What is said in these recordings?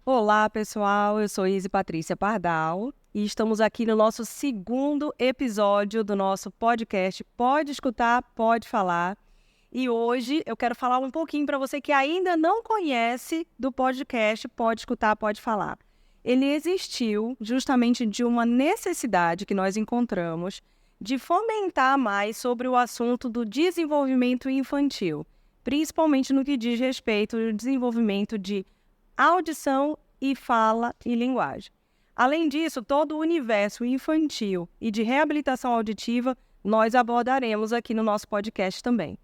Olá, pessoal. Eu sou Izzy Patrícia Pardal e estamos aqui no nosso segundo episódio do nosso podcast Pode Escutar, Pode Falar. E hoje eu quero falar um pouquinho para você que ainda não conhece do podcast Pode Escutar, Pode Falar. Ele existiu justamente de uma necessidade que nós encontramos de fomentar mais sobre o assunto do desenvolvimento infantil, principalmente no que diz respeito ao desenvolvimento de audição e fala e linguagem. Além disso, todo o universo infantil e de reabilitação auditiva nós abordaremos aqui no nosso podcast também.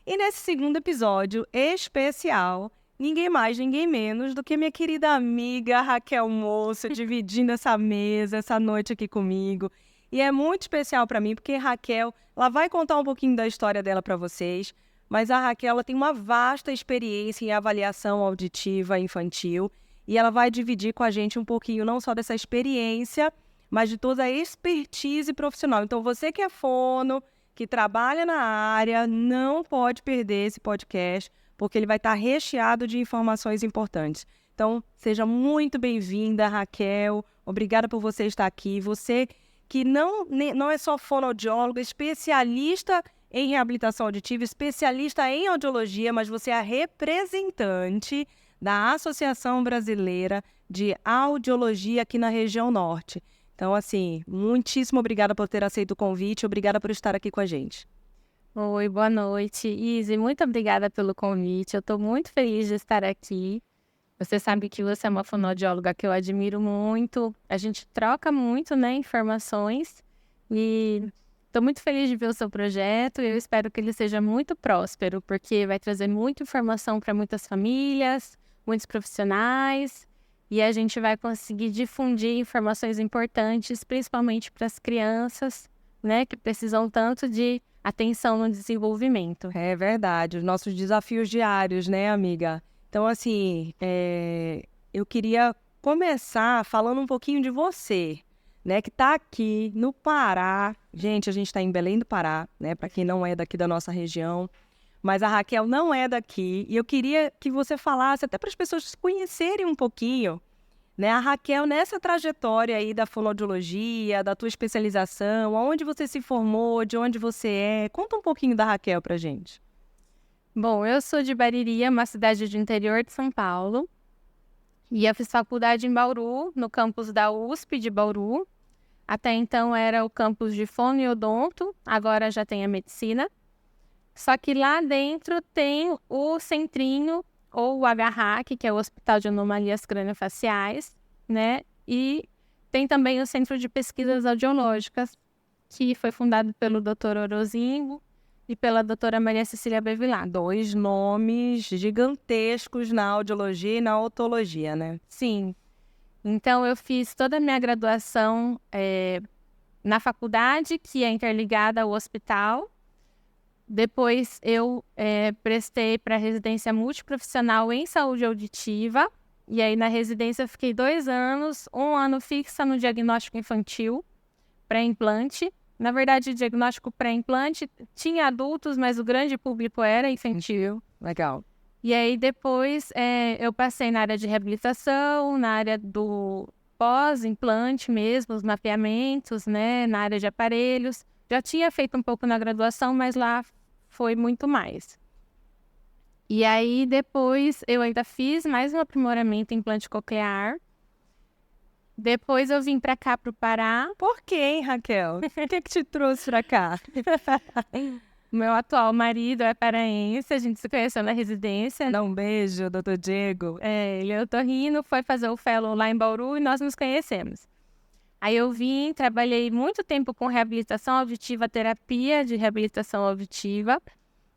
E nesse segundo episódio especial, ninguém mais, ninguém menos do que minha querida amiga Raquel Moço, dividindo essa mesa, essa noite aqui comigo. E é muito especial para mim, porque Raquel, ela vai contar um pouquinho da história dela para vocês, mas a Raquel ela tem uma vasta experiência em avaliação auditiva infantil e ela vai dividir com a gente um pouquinho não só dessa experiência, mas de toda a expertise profissional. Então, você que é fono, que trabalha na área, não pode perder esse podcast, porque ele vai estar recheado de informações importantes. Então, seja muito bem-vinda, Raquel. Obrigada por você estar aqui. Você que não é só fonoaudiólogo, especialista em reabilitação auditiva, especialista em audiologia, mas você é a representante da Associação Brasileira de Audiologia aqui na região norte. Então, assim, muitíssimo obrigada por ter aceito o convite, obrigada por estar aqui com a gente. Oi, boa noite. Izzy, muito obrigada pelo convite. Eu estou muito feliz de estar aqui. Você sabe que você é uma fonoaudióloga que eu admiro muito. A gente troca muito, né, informações. E estou muito feliz de ver o seu projeto. Eu espero que ele seja muito próspero, porque vai trazer muita informação para muitas famílias, muitos profissionais. E a gente vai conseguir difundir informações importantes, principalmente para as crianças, né, que precisam tanto de atenção no desenvolvimento. É verdade, os nossos desafios diários, né, amiga? Então, assim, eu queria começar falando um pouquinho de você, né, que está aqui no Pará. Gente, a gente está em Belém do Pará, né, para quem não é daqui da nossa região. Mas a Raquel não é daqui e eu queria que você falasse, até para as pessoas conhecerem um pouquinho, né, a Raquel nessa trajetória aí da fonoaudiologia, da tua especialização, aonde você se formou, de onde você é. Conta um pouquinho da Raquel pra gente. Bom, eu sou de Bariri, uma cidade do interior de São Paulo. E eu fiz faculdade em Bauru, no campus da USP de Bauru. Até então era o campus de fono e odonto, agora já tem a medicina. Só que lá dentro tem o centrinho, ou o HRAC, que é o Hospital de Anomalias Craniofaciais, né? E tem também o Centro de Pesquisas Audiológicas, que foi fundado pelo Dr. Orozingo e pela doutora Maria Cecília Bevilacqua. 2 nomes gigantescos na audiologia e na otologia, né? Sim. Então, eu fiz toda a minha graduação na faculdade, que é interligada ao hospital. Depois, eu prestei para residência multiprofissional em saúde auditiva. E aí, na residência, eu fiquei 2 anos, 1 ano fixa no diagnóstico infantil, pré-implante. Na verdade, diagnóstico pré-implante tinha adultos, mas o grande público era infantil. Legal. E aí, depois, eu passei na área de reabilitação, na área do pós-implante mesmo, os mapeamentos, né, na área de aparelhos. Já tinha feito um pouco na graduação, mas lá foi muito mais. E aí, depois, eu ainda fiz mais um aprimoramento em implante coclear. Depois eu vim para cá, para o Pará. Por quê, hein, Raquel? O que te trouxe pra cá? Meu atual marido é paraense, a gente se conheceu na residência. Dá um beijo, doutor Diego. Ele é otorrino, foi fazer o fellow lá em Bauru e nós nos conhecemos. Aí eu vim, trabalhei muito tempo com reabilitação auditiva, terapia de reabilitação auditiva,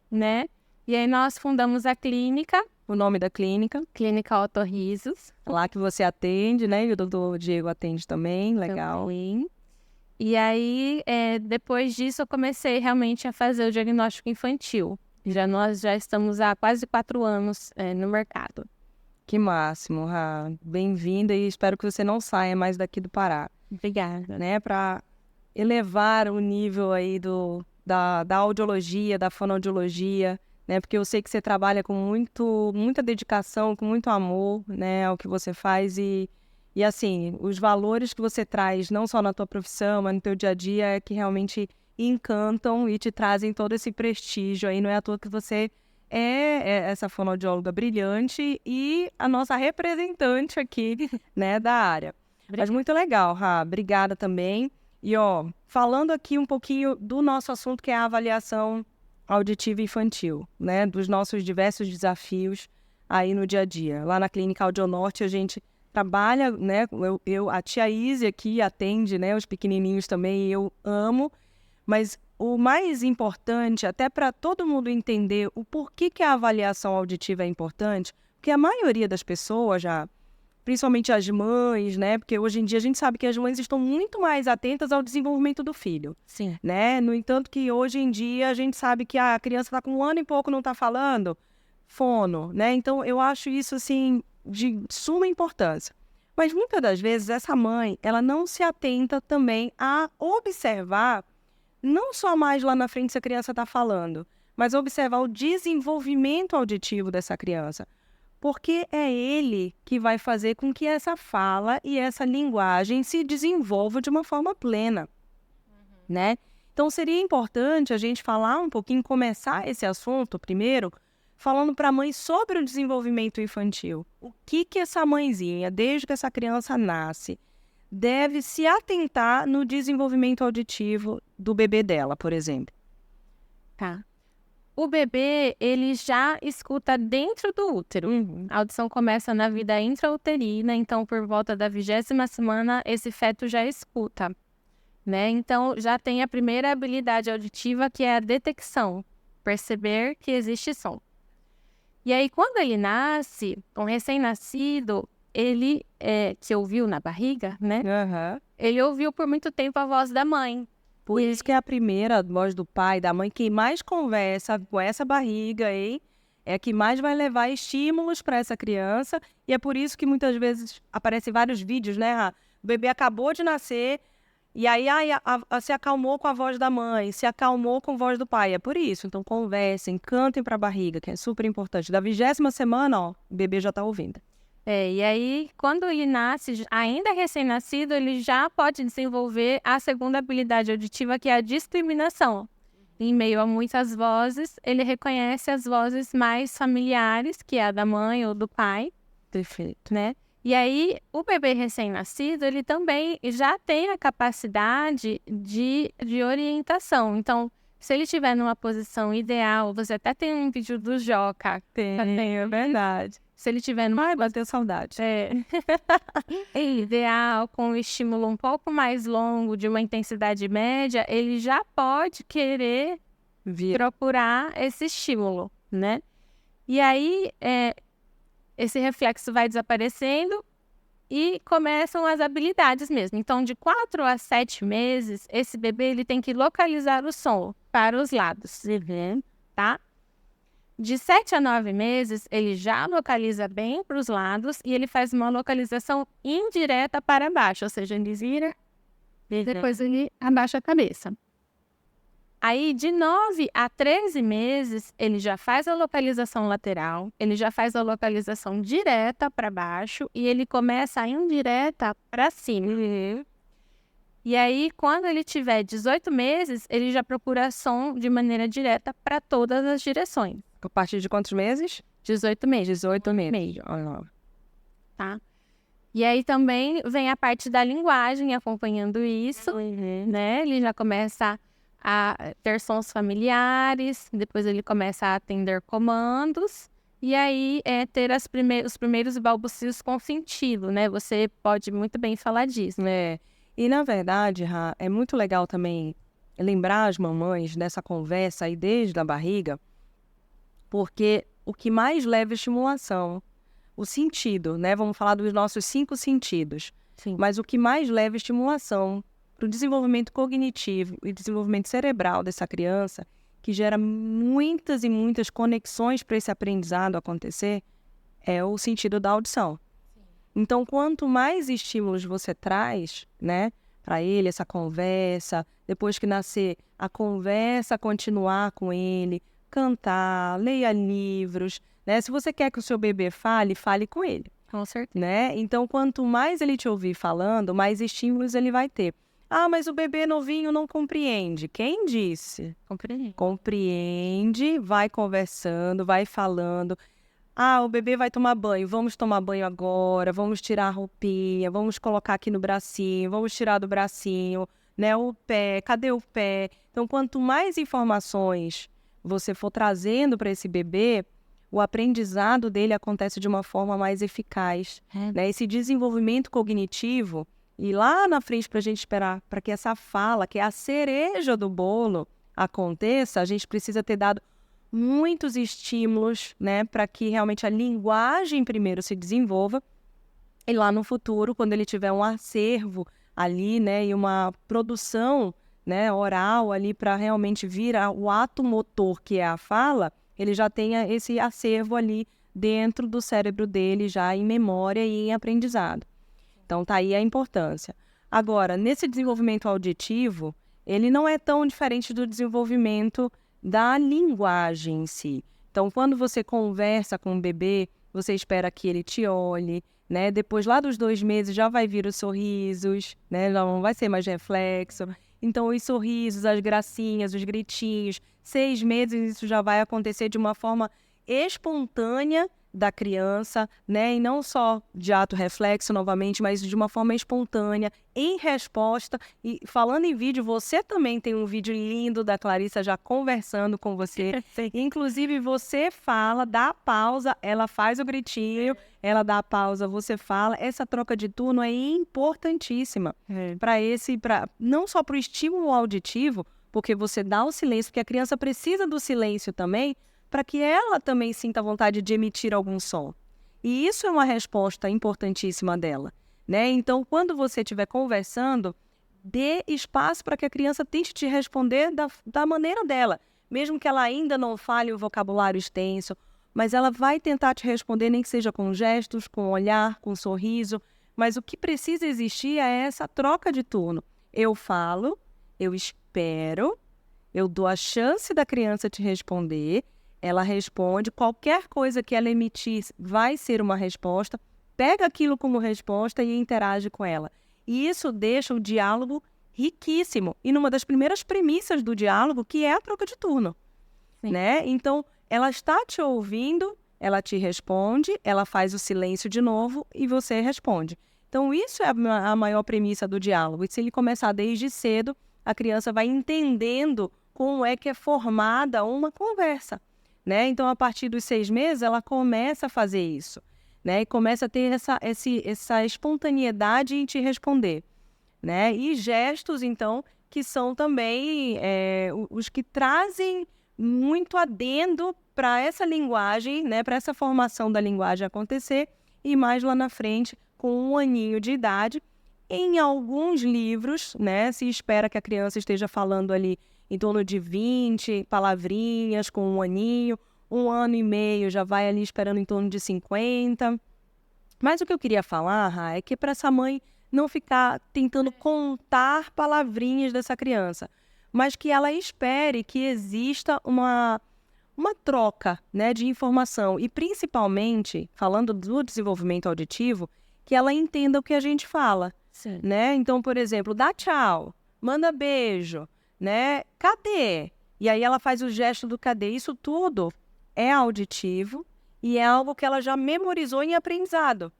né? E aí nós fundamos a clínica. O nome da clínica? Clínica Otorrisos. Lá que você atende, né? E o doutor Diego atende também, legal. Também. E aí, depois disso, eu comecei realmente a fazer o diagnóstico infantil. Nós já estamos há quase 4 anos no mercado. Que máximo, Ra. Bem-vinda e espero que você não saia mais daqui do Pará. Obrigada. Né? Para elevar o nível aí da audiologia, da fonoaudiologia, né? Porque eu sei que você trabalha com muita dedicação, com muito amor, né, ao que você faz e assim, os valores que você traz, não só na tua profissão, mas no teu dia a dia, é que realmente encantam e te trazem todo esse prestígio aí. Não é à toa que você é essa fonoaudióloga brilhante e a nossa representante aqui, né, da área. Mas muito legal, Rá. Obrigada também. E, ó, falando aqui um pouquinho do nosso assunto, que é a avaliação auditiva infantil, né, dos nossos diversos desafios aí no dia a dia. Lá na Clínica Audionorte, a gente trabalha, né, a tia Izzy aqui atende, né, os pequenininhos também, e eu amo, mas o mais importante, até para todo mundo entender o porquê que a avaliação auditiva é importante, porque a maioria das pessoas já, principalmente as mães, né? Porque hoje em dia a gente sabe que as mães estão muito mais atentas ao desenvolvimento do filho. Sim. Né? No entanto que hoje em dia a gente sabe que a criança está com 1 ano e pouco, não está falando, fono, né? Então eu acho isso, assim, de suma importância. Mas muitas das vezes essa mãe, ela não se atenta também a observar, não só mais lá na frente se a criança está falando, mas observar o desenvolvimento auditivo dessa criança. Porque é ele que vai fazer com que essa fala e essa linguagem se desenvolva de uma forma plena, né? Então, seria importante a gente falar um pouquinho, começar esse assunto primeiro, falando para a mãe sobre o desenvolvimento infantil. O que essa mãezinha, desde que essa criança nasce, deve se atentar no desenvolvimento auditivo do bebê dela, por exemplo. Tá. O bebê, ele já escuta dentro do útero. A audição começa na vida intrauterina, então por volta da 20ª semana, esse feto já escuta, né? Então já tem a primeira habilidade auditiva, que é a detecção, perceber que existe som. E aí, quando ele nasce, um recém-nascido, ele, que ouviu na barriga, né? Ele ouviu por muito tempo a voz da mãe. Por isso que é a primeira voz do pai, da mãe, que mais conversa com essa barriga, hein? É a que mais vai levar estímulos para essa criança. E é por isso que muitas vezes aparecem vários vídeos, né? O bebê acabou de nascer e aí se acalmou com a voz da mãe, se acalmou com a voz do pai. É por isso. Então conversem, cantem para a barriga, que é super importante. Da 20ª semana, ó, o bebê já está ouvindo. E aí, quando ele nasce, ainda recém-nascido, ele já pode desenvolver a segunda habilidade auditiva, que é a discriminação. Em meio a muitas vozes, ele reconhece as vozes mais familiares, que é a da mãe ou do pai. Perfeito. Né? E aí, o bebê recém-nascido, ele também já tem a capacidade de orientação. Então, se ele estiver numa posição ideal, você até tem um vídeo do Joca. É verdade. Se ele tiver numa... Ai, bateu saudade. Ideal, com um estímulo um pouco mais longo, de uma intensidade média, ele já pode querer procurar esse estímulo, né? E aí, esse reflexo vai desaparecendo e começam as habilidades mesmo. Então, de 4 a 7 meses, esse bebê ele tem que localizar o som para os lados, tá? De 7 a 9 meses, ele já localiza bem para os lados e ele faz uma localização indireta para baixo, ou seja, ele vira e depois ele abaixa a cabeça. Aí, de 9 a 13 meses, ele já faz a localização lateral, ele já faz a localização direta para baixo e ele começa a indireta para cima. E aí, quando ele tiver 18 meses, ele já procura som de maneira direta para todas as direções. A partir de quantos meses? 18 meses. 18 meses. Tá? E aí também vem a parte da linguagem acompanhando isso, né? Ele já começa a ter sons familiares, depois ele começa a atender comandos, e aí ter os primeiros balbucios com sentido, né? Você pode muito bem falar disso. E, na verdade, Rá, é muito legal também lembrar as mamães dessa conversa aí desde a barriga, porque o que mais leva estimulação, o sentido, né? Vamos falar dos nossos 5 sentidos. Sim. Mas o que mais leva estimulação para o desenvolvimento cognitivo e desenvolvimento cerebral dessa criança, que gera muitas e muitas conexões para esse aprendizado acontecer, é o sentido da audição. Então, quanto mais estímulos você traz, né, para ele, essa conversa, depois que nascer, a conversa continuar com ele, cantar, leia livros, né? Se você quer que o seu bebê fale, fale com ele, Com certeza. né? Então, quanto mais ele te ouvir falando, mais estímulos ele vai ter. Ah, mas o bebê novinho não compreende. Quem disse? Compreendo. Compreende, vai conversando, vai falando. Ah, o bebê vai tomar banho. Vamos tomar banho agora, vamos tirar a roupinha, vamos colocar aqui no bracinho, vamos tirar do bracinho, né? O pé, cadê o pé? Então, quanto mais informações você for trazendo para esse bebê, o aprendizado dele acontece de uma forma mais eficaz, né? Esse desenvolvimento cognitivo, e lá na frente para a gente esperar para que essa fala, que é a cereja do bolo, aconteça, a gente precisa ter dado muitos estímulos, né, para que realmente a linguagem primeiro se desenvolva e lá no futuro, quando ele tiver um acervo ali, né, e uma produção, né, oral ali para realmente vir o ato motor que é a fala, ele já tenha esse acervo ali dentro do cérebro dele já em memória e em aprendizado. Então tá aí a importância. Agora, nesse desenvolvimento auditivo, ele não é tão diferente do desenvolvimento da linguagem em si. Então, quando você conversa com o bebê, você espera que ele te olhe, né? Depois, lá dos 2 meses, já vai vir os sorrisos, né? Não vai ser mais reflexo. Então, os sorrisos, as gracinhas, os gritinhos. 6 meses, isso já vai acontecer de uma forma espontânea da criança, né? E não só de ato reflexo novamente, mas de uma forma espontânea, em resposta. E falando em vídeo, você também tem um vídeo lindo da Clarissa já conversando com você. Inclusive, você fala, dá a pausa, ela faz o gritinho, ela dá a pausa, você fala. Essa troca de turno é importantíssima para não só para o estímulo auditivo, porque você dá o silêncio, porque a criança precisa do silêncio também, para que ela também sinta vontade de emitir algum som. E isso é uma resposta importantíssima dela, né? Então, quando você estiver conversando, dê espaço para que a criança tente te responder da maneira dela, mesmo que ela ainda não fale o vocabulário extenso, mas ela vai tentar te responder, nem que seja com gestos, com olhar, com sorriso, mas o que precisa existir é essa troca de turno. Eu falo, eu espero, eu dou a chance da criança te responder, ela responde, qualquer coisa que ela emitir vai ser uma resposta, pega aquilo como resposta e interage com ela. E isso deixa o diálogo riquíssimo. E numa das primeiras premissas do diálogo, que é a troca de turno, né? Então, ela está te ouvindo, ela te responde, ela faz o silêncio de novo e você responde. Então, isso é a maior premissa do diálogo. E se ele começar desde cedo, a criança vai entendendo como é que é formada uma conversa, né? Então, a partir dos 6 meses, ela começa a fazer isso, né? E começa a ter essa espontaneidade em te responder, né? E gestos, então, que são também os que trazem muito adendo para essa linguagem, né? Para essa formação da linguagem acontecer e mais lá na frente, com 1 aninho de idade. Em alguns livros, né? Se espera que a criança esteja falando ali em torno de 20 palavrinhas com 1 aninho, 1 ano e meio já vai ali esperando em torno de 50. Mas o que eu queria falar, Ra, é que para essa mãe não ficar tentando contar palavrinhas dessa criança, mas que ela espere que exista uma troca, né, de informação e principalmente, falando do desenvolvimento auditivo, que ela entenda o que a gente fala, né? Então, por exemplo, dá tchau, manda beijo, né? Cadê? E aí ela faz o gesto do cadê. Isso tudo é auditivo e é algo que ela já memorizou em aprendizado,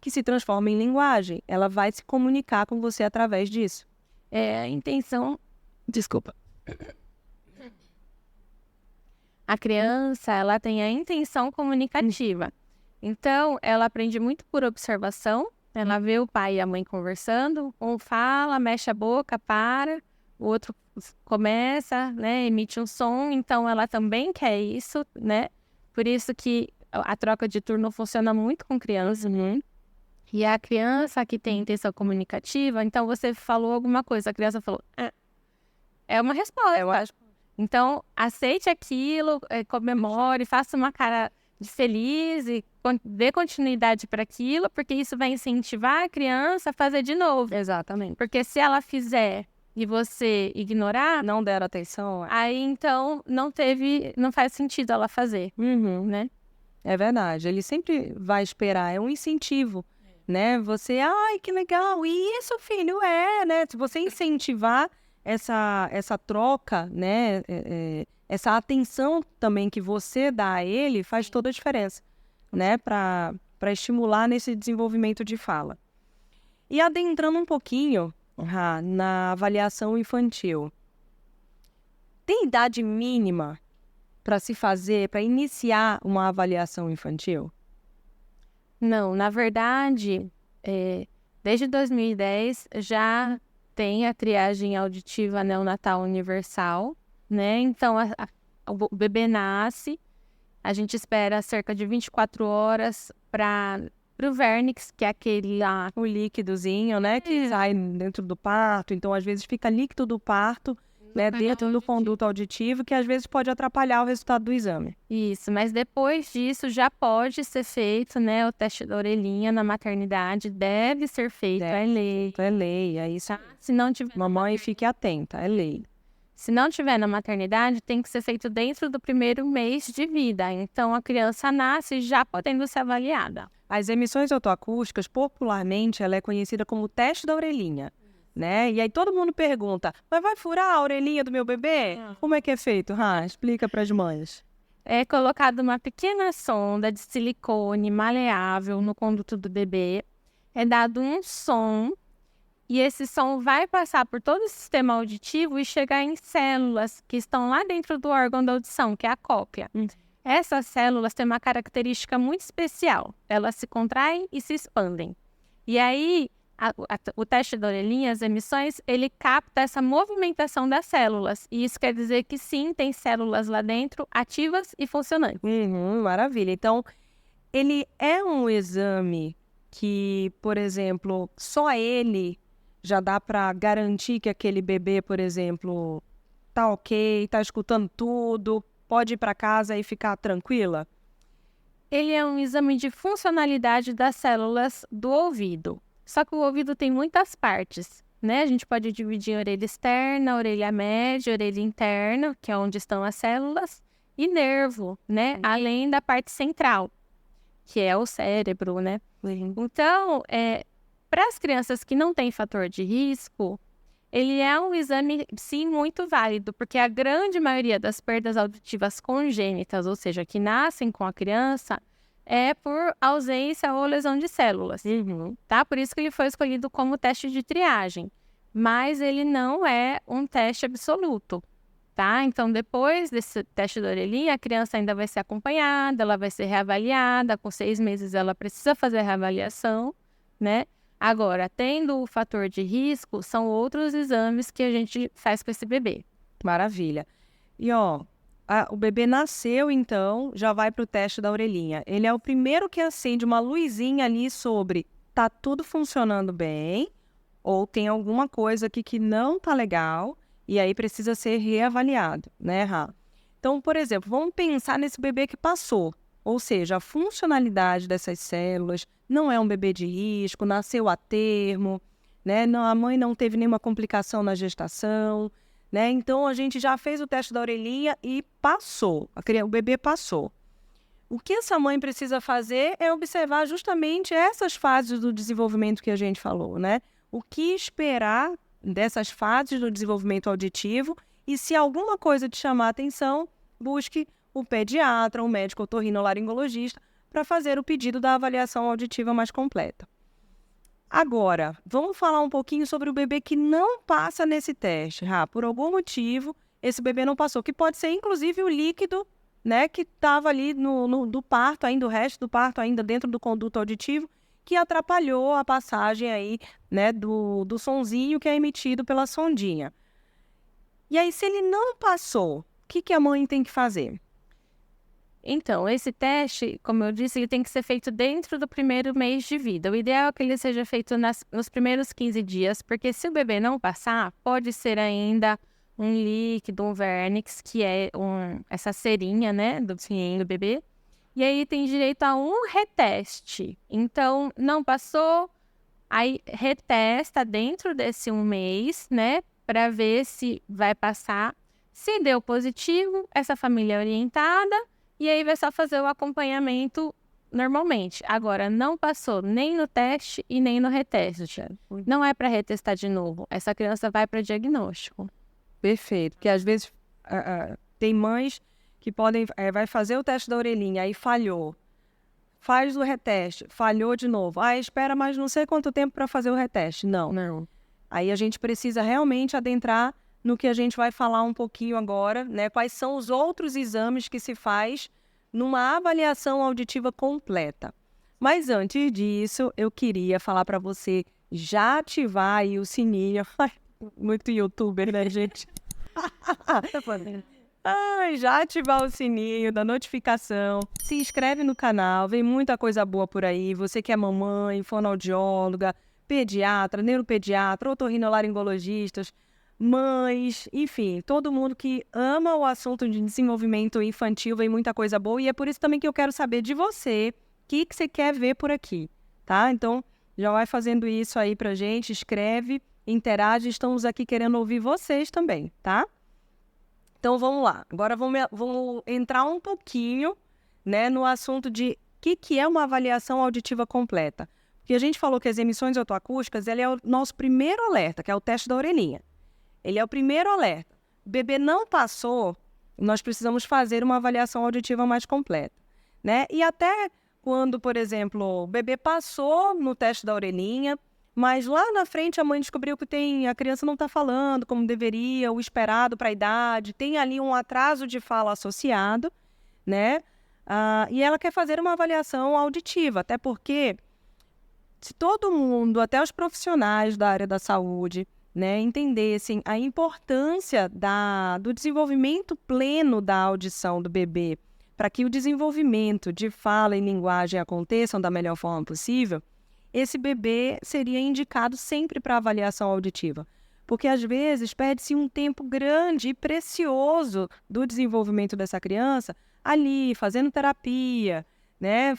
que se transforma em linguagem. Ela vai se comunicar com você através disso. A intenção... Desculpa. A criança, ela tem a intenção comunicativa. Então, ela aprende muito por observação. Ela vê o pai e a mãe conversando. Um fala, mexe a boca, para. O outro começa, né, emite um som. Então, ela também quer isso, né? Por isso que a troca de turno funciona muito com crianças, né? E a criança que tem intenção comunicativa, então você falou alguma coisa, a criança falou, é uma resposta. Eu acho. Então, aceite aquilo, comemore, faça uma cara de feliz e dê continuidade para aquilo, porque isso vai incentivar a criança a fazer de novo. Exatamente. Porque se ela fizer e você ignorar, Não deram atenção? aí então não faz sentido ela fazer, Uhum. né? É verdade, ele sempre vai esperar, é um incentivo, né? Você, ai, que legal, isso, filho, né? Se você incentivar essa troca, né? Essa atenção também que você dá a ele faz toda a diferença, né? Para estimular nesse desenvolvimento de fala. E adentrando um pouquinho, na avaliação infantil, tem idade mínima para se fazer, para iniciar uma avaliação infantil? Não, na verdade, desde 2010 já tem a triagem auditiva neonatal universal, né? Então, o bebê nasce, a gente espera cerca de 24 horas para o vernix, que é aquele lá. O líquidozinho, né, que sai dentro do parto. Então, às vezes, fica líquido do parto, né, dentro do conduto auditivo, que às vezes pode atrapalhar o resultado do exame. Isso, mas depois disso já pode ser feito, né, o teste da orelhinha na maternidade, deve ser feito, é lei. Então, é lei, é isso. Tá? Se não tiver Mamãe, fique atenta, é lei. Se não tiver na maternidade, tem que ser feito dentro do primeiro mês de vida. Então, a criança nasce já podendo ser avaliada. As emissões otoacústicas, popularmente, ela é conhecida como teste da orelhinha, né? E aí todo mundo pergunta, mas vai furar a orelhinha do meu bebê? Como é que é feito? Explica para as mães. É colocada uma pequena sonda de silicone maleável no conduto do bebê. É dado um som e esse som vai passar por todo o sistema auditivo e chegar em células que estão lá dentro do órgão da audição, que é a cóclea. Essas células têm uma característica muito especial. Elas se contraem e se expandem. E aí, o teste da orelhinha, as emissões, ele capta essa movimentação das células. E isso quer dizer que sim, tem células lá dentro ativas e funcionantes. Maravilha. Então, ele é um exame que, por exemplo, só ele já dá para garantir que aquele bebê, por exemplo, tá ok, tá escutando tudo, pode ir para casa e ficar tranquila? Ele é um exame de funcionalidade das células do ouvido. Só que o ouvido tem muitas partes, né? A gente pode dividir em orelha externa, orelha média, orelha interna, que é onde estão as células, e nervo, né? Além da parte central, que é o cérebro, né? Então, para as crianças que não têm fator de risco, ele é um exame, sim, muito válido, porque a grande maioria das perdas auditivas congênitas, ou seja, que nascem com a criança, é por ausência ou lesão de células, tá? Por isso que ele foi escolhido como teste de triagem, mas ele não é um teste absoluto, tá? Então, depois desse teste da orelhinha, a criança ainda vai ser acompanhada, ela vai ser reavaliada, com 6 meses ela precisa fazer a reavaliação, né? Agora, tendo o fator de risco, são outros exames que a gente faz com esse bebê. Maravilha. E o bebê nasceu, então, já vai para o teste da orelhinha. Ele é o primeiro que acende uma luzinha ali sobre tá tudo funcionando bem ou tem alguma coisa aqui que não tá legal e aí precisa ser reavaliado, né, Rá? Então, por exemplo, vamos pensar nesse bebê que passou. Ou seja, a funcionalidade dessas células não é um bebê de risco, nasceu a termo, né? Não, a mãe não teve nenhuma complicação na gestação, né? Então, a gente já fez o teste da orelhinha e passou. O bebê passou. O que essa mãe precisa fazer é observar justamente essas fases do desenvolvimento que a gente falou, né? O que esperar dessas fases do desenvolvimento auditivo e se alguma coisa te chamar a atenção, busque o pediatra, o médico otorrinolaringologista, para fazer o pedido da avaliação auditiva mais completa. Agora, vamos falar um pouquinho sobre o bebê que não passa nesse teste. Por algum motivo, esse bebê não passou, que pode ser inclusive o líquido, né, que estava ali do parto, ainda o resto do parto ainda dentro do conduto auditivo, que atrapalhou a passagem aí, né, do sonzinho que é emitido pela sondinha. E aí, se ele não passou, o que a mãe tem que fazer? Então, esse teste, como eu disse, ele tem que ser feito dentro do primeiro mês de vida. O ideal é que ele seja feito nos primeiros 15 dias, porque se o bebê não passar, pode ser ainda um líquido, um vernix, que é essa cerinha, né, do bebê. E aí tem direito a um reteste. Então, não passou, aí retesta dentro desse um mês, né, para ver se vai passar. Se deu positivo, essa família é orientada e aí vai só fazer o acompanhamento normalmente. Agora, não passou nem no teste e nem no reteste. Não é para retestar de novo. Essa criança vai para diagnóstico. Perfeito. Porque às vezes tem mães que podem... vai fazer o teste da orelhinha, aí falhou. Faz o reteste, falhou de novo. Espera mais não sei quanto tempo para fazer o reteste. Não. Aí a gente precisa realmente adentrar no que a gente vai falar um pouquinho agora, né? Quais são os outros exames que se faz numa avaliação auditiva completa. Mas antes disso, eu queria falar para você já ativar aí o sininho. Muito youtuber, né, gente? Já ativar o sininho da notificação, se inscreve no canal, vem muita coisa boa por aí. Você que é mamãe, fonoaudióloga, pediatra, neuropediatra, otorrinolaringologistas, mães, enfim, todo mundo que ama o assunto de desenvolvimento infantil, vem muita coisa boa. E é por isso também que eu quero saber de você, o que você quer ver por aqui, tá? Então, já vai fazendo isso aí pra gente, escreve, interage, estamos aqui querendo ouvir vocês também, tá? Então, vamos lá. Agora, vamos entrar um pouquinho, né, no assunto de o que é uma avaliação auditiva completa. Porque a gente falou que as emissões otoacústicas, ele é o nosso primeiro alerta, que é o teste da orelhinha. Ele é o primeiro alerta. O bebê não passou, nós precisamos fazer uma avaliação auditiva mais completa, né? E até quando, por exemplo, o bebê passou no teste da orelhinha, mas lá na frente a mãe descobriu que a criança não está falando como deveria, o esperado para a idade, tem ali um atraso de fala associado, né? E ela quer fazer uma avaliação auditiva, até porque se todo mundo, até os profissionais da área da saúde, né, entendessem a importância do desenvolvimento pleno da audição do bebê, para que o desenvolvimento de fala e linguagem aconteçam da melhor forma possível, esse bebê seria indicado sempre para avaliação auditiva. Porque, às vezes, perde-se um tempo grande e precioso do desenvolvimento dessa criança ali, fazendo terapia, né?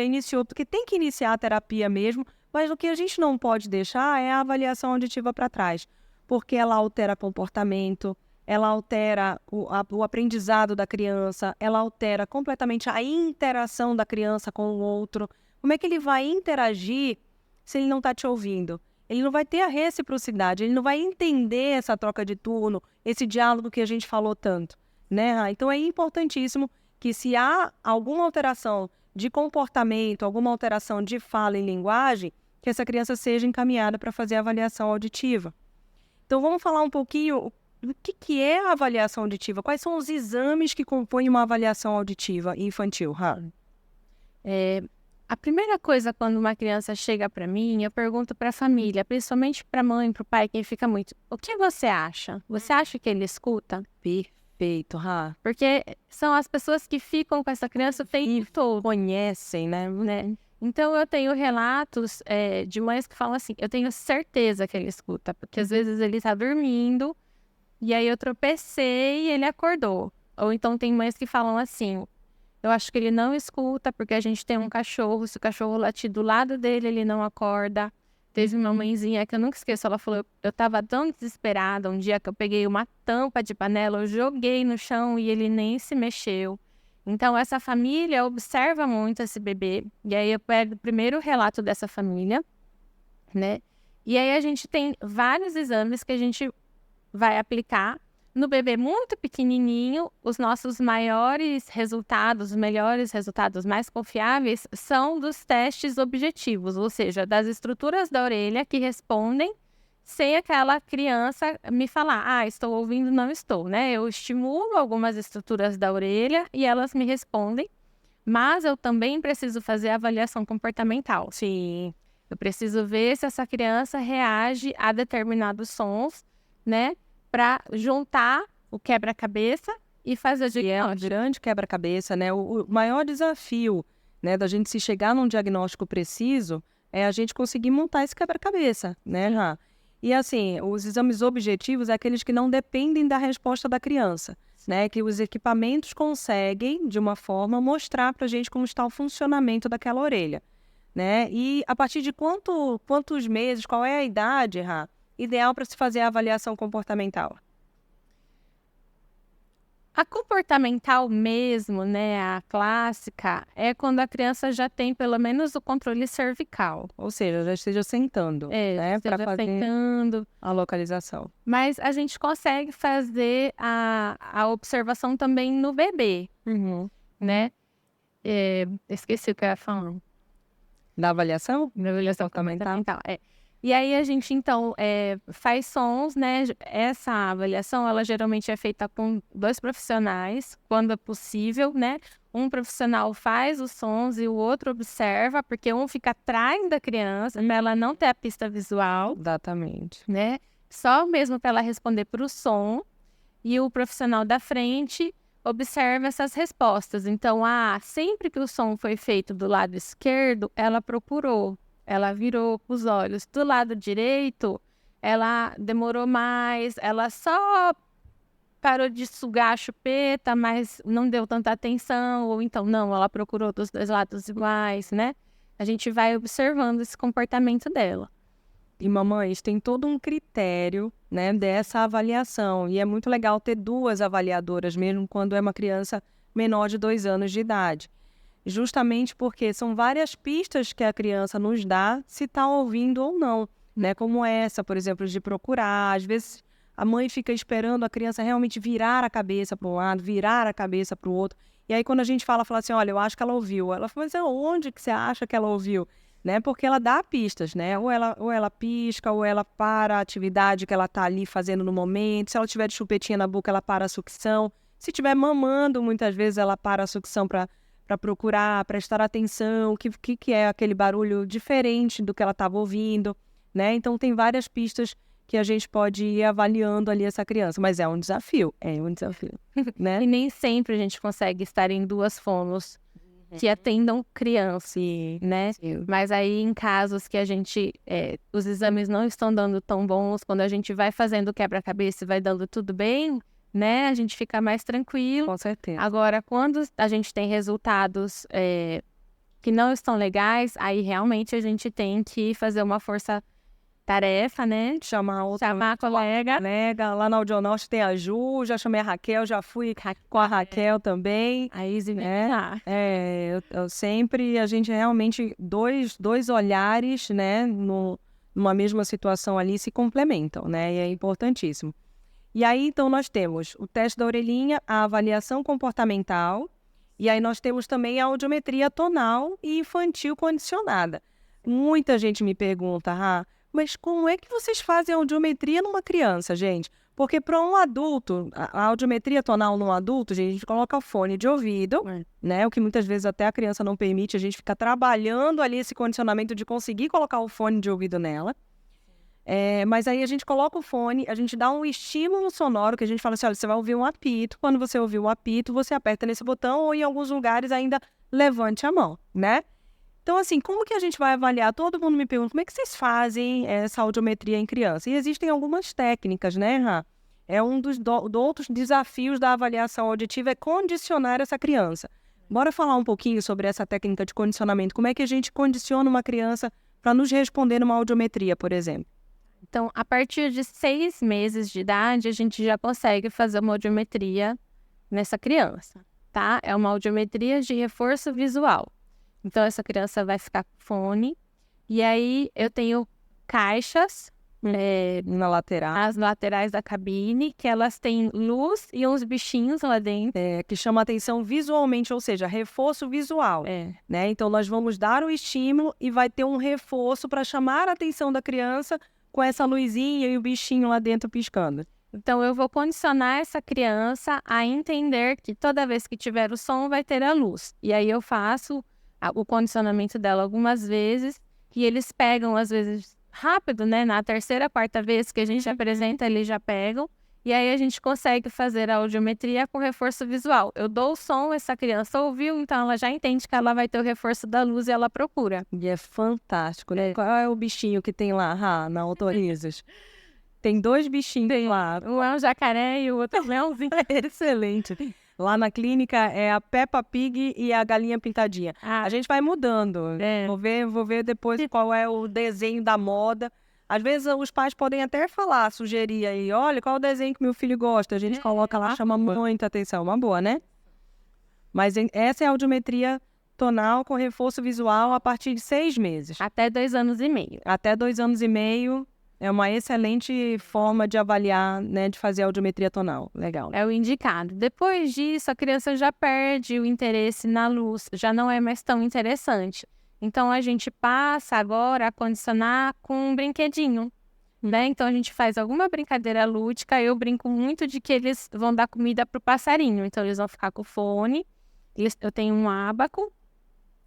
Iniciou, porque tem que iniciar a terapia mesmo, mas o que a gente não pode deixar é a avaliação auditiva para trás, porque ela altera comportamento, ela altera o aprendizado da criança, ela altera completamente a interação da criança com o outro. Como é que ele vai interagir se ele não está te ouvindo? Ele não vai ter a reciprocidade, ele não vai entender essa troca de turno, esse diálogo que a gente falou tanto, né? Então é importantíssimo que, se há alguma alteração de comportamento, alguma alteração de fala e linguagem, que essa criança seja encaminhada para fazer a avaliação auditiva. Então vamos falar um pouquinho do que é a avaliação auditiva, quais são os exames que compõem uma avaliação auditiva infantil, A primeira coisa, quando uma criança chega para mim, eu pergunto para a família, principalmente para a mãe, para o pai, quem fica muito: o que você acha? Você acha que ele escuta? Perfeito, Porque são as pessoas que ficam com essa criança o tempo todo. Conhecem, né? Então, eu tenho relatos de mães que falam assim: eu tenho certeza que ele escuta, porque às vezes ele está dormindo e aí eu tropecei e ele acordou. Ou então tem mães que falam assim: eu acho que ele não escuta porque a gente tem um cachorro, se o cachorro latir do lado dele, ele não acorda. Teve uma mãezinha que eu nunca esqueço, ela falou: eu tava tão desesperada um dia que eu peguei uma tampa de panela, eu joguei no chão e ele nem se mexeu. Então, essa família observa muito esse bebê, e aí eu pego o primeiro relato dessa família, né? E aí a gente tem vários exames que a gente vai aplicar no bebê muito pequenininho. Os nossos maiores resultados, os melhores resultados mais confiáveis são dos testes objetivos, ou seja, das estruturas da orelha que respondem sem aquela criança me falar: estou ouvindo, não estou, né? Eu estimulo algumas estruturas da orelha e elas me respondem, mas eu também preciso fazer a avaliação comportamental. Sim. Eu preciso ver se essa criança reage a determinados sons, né? Para juntar o quebra-cabeça e fazer o diagnóstico. É um grande quebra-cabeça, né? O maior desafio, né, da gente se chegar num diagnóstico preciso é a gente conseguir montar esse quebra-cabeça, né, Rá? E assim, os exames objetivos é aqueles que não dependem da resposta da criança, né? Que os equipamentos conseguem, de uma forma, mostrar para a gente como está o funcionamento daquela orelha, né? E a partir de quantos meses, qual é a idade, Rá, ideal para se fazer a avaliação comportamental? A comportamental mesmo, né, a clássica, é quando a criança já tem pelo menos o controle cervical. Ou seja, já esteja sentando, né, para Esteja fazer sentando. a localização. Mas a gente consegue fazer a observação também no bebê, né? Esqueci o que eu ia falar. Da avaliação? Da avaliação Comportamental. comportamental. E aí a gente, então, faz sons, né? Essa avaliação, ela geralmente é feita com 2 profissionais, quando é possível, né? Um profissional faz os sons e o outro observa, porque um fica atrás da criança, para ela não ter a pista visual, Exatamente. né? Só mesmo para ela responder para o som, e o profissional da frente observa essas respostas. Então, sempre que o som foi feito do lado esquerdo, ela procurou. Ela virou os olhos. Do lado direito, ela demorou mais, ela só parou de sugar a chupeta, mas não deu tanta atenção, ou então não, ela procurou dos 2 lados iguais, né? A gente vai observando esse comportamento dela. E mamães, tem todo um critério, né, dessa avaliação. E é muito legal ter 2 avaliadoras, mesmo quando é uma criança menor de 2 anos de idade. Justamente porque são várias pistas que a criança nos dá se está ouvindo ou não, né? Como essa, por exemplo, de procurar. Às vezes a mãe fica esperando a criança realmente virar a cabeça para um lado, virar a cabeça para o outro. E aí quando a gente fala assim, olha, eu acho que ela ouviu. Ela fala, mas onde que você acha que ela ouviu? Né? Porque ela dá pistas, né? Ou ela pisca, ou ela para a atividade que ela está ali fazendo no momento. Se ela tiver de chupetinha na boca, ela para a sucção. Se estiver mamando, muitas vezes ela para a sucção para procurar, prestar atenção, o que é aquele barulho diferente do que ela estava ouvindo, né? Então, tem várias pistas que a gente pode ir avaliando ali essa criança, mas é um desafio, né? E nem sempre a gente consegue estar em 2 fonos que atendam criança, né? Sim. Mas aí, em casos que a gente, os exames não estão dando tão bons, quando a gente vai fazendo o quebra-cabeça e vai dando tudo bem, né? A gente fica mais tranquilo. Com certeza. Agora, quando a gente tem resultados que não estão legais, aí realmente a gente tem que fazer uma força-tarefa, né? Chamar a colega. Lá na Audionorte tem a Ju, já chamei a Raquel, já fui com a Raquel também. A Izzy, né? Eu sempre, a gente realmente, dois olhares, né, numa mesma situação ali se complementam, né? E é importantíssimo. E aí, então, nós temos o teste da orelhinha, a avaliação comportamental, e aí nós temos também a audiometria tonal e infantil condicionada. Muita gente me pergunta, mas como é que vocês fazem a audiometria numa criança, gente? Porque para um adulto, a audiometria tonal num adulto, gente, a gente coloca fone de ouvido, né? O que muitas vezes até a criança não permite, a gente fica trabalhando ali esse condicionamento de conseguir colocar o fone de ouvido nela. Mas aí a gente coloca o fone, a gente dá um estímulo sonoro, que a gente fala assim, olha, você vai ouvir um apito, quando você ouvir o apito, você aperta nesse botão, ou em alguns lugares ainda levante a mão, né? Então, assim, como que a gente vai avaliar? Todo mundo me pergunta, como é que vocês fazem essa audiometria em criança? E existem algumas técnicas, né, Rá? Um dos outros desafios da avaliação auditiva é condicionar essa criança. Bora falar um pouquinho sobre essa técnica de condicionamento. Como é que a gente condiciona uma criança para nos responder numa audiometria, por exemplo? Então, a partir de 6 meses de idade, a gente já consegue fazer uma audiometria nessa criança, tá? É uma audiometria de reforço visual. Então, essa criança vai ficar com fone. E aí, eu tenho caixas na lateral, as laterais da cabine, que elas têm luz e uns bichinhos lá dentro. Que chama atenção visualmente, ou seja, reforço visual. Né? Então, nós vamos dar o estímulo e vai ter um reforço para chamar a atenção da criança com essa luzinha e o bichinho lá dentro piscando. Então, eu vou condicionar essa criança a entender que toda vez que tiver o som, vai ter a luz. E aí eu faço o condicionamento dela algumas vezes e eles pegam, às vezes, rápido, né? Na 3ª, 4ª vez que a gente apresenta, eles já pegam. E aí a gente consegue fazer a audiometria com reforço visual. Eu dou o som, essa criança ouviu, então ela já entende que ela vai ter o reforço da luz e ela procura. E é fantástico, né? Qual é o bichinho que tem lá, na Autorizas? Tem 2 bichinhos lá. Um é um jacaré e o outro é um leãozinho. Excelente. Lá na clínica é a Peppa Pig e a galinha pintadinha. A gente vai mudando. Vou ver depois qual é o desenho da moda. Às vezes os pais podem até falar, sugerir aí, olha, qual o desenho que meu filho gosta? A gente coloca lá, chama muita atenção, uma boa, né? Mas essa é a audiometria tonal com reforço visual a partir de 6 meses. Até 2 anos e meio. Até 2 anos e meio é uma excelente forma de avaliar, né, de fazer audiometria tonal. Legal. É o indicado. Depois disso, a criança já perde o interesse na luz, já não é mais tão interessante. Então, a gente passa agora a condicionar com um brinquedinho, né? Então, a gente faz alguma brincadeira lúdica. Eu brinco muito de que eles vão dar comida para o passarinho. Então, eles vão ficar com o fone. Eu tenho um ábaco.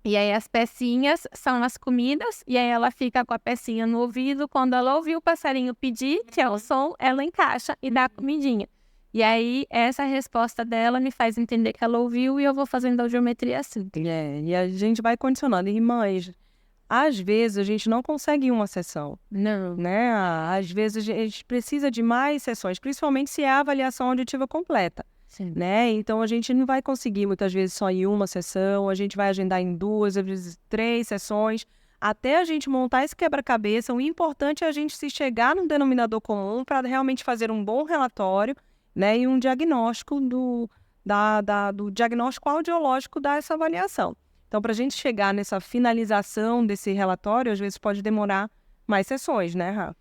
E aí, as pecinhas são as comidas. E aí, ela fica com a pecinha no ouvido. Quando ela ouvir o passarinho pedir, que é o som, ela encaixa e dá a comidinha. E aí, essa resposta dela me faz entender que ela ouviu e eu vou fazendo a audiometria assim. E a gente vai condicionando. E, mães, às vezes a gente não consegue uma sessão, Não. né? Às vezes a gente precisa de mais sessões, principalmente se é a avaliação auditiva completa, Sim. né? Então a gente não vai conseguir muitas vezes só em uma sessão, a gente vai agendar em 2, às vezes 3 sessões, até a gente montar esse quebra-cabeça. O importante é a gente se chegar num denominador comum para realmente fazer um bom relatório, né, e um diagnóstico do diagnóstico audiológico dessa avaliação. Então, para a gente chegar nessa finalização desse relatório, às vezes pode demorar mais sessões, né, Rafa?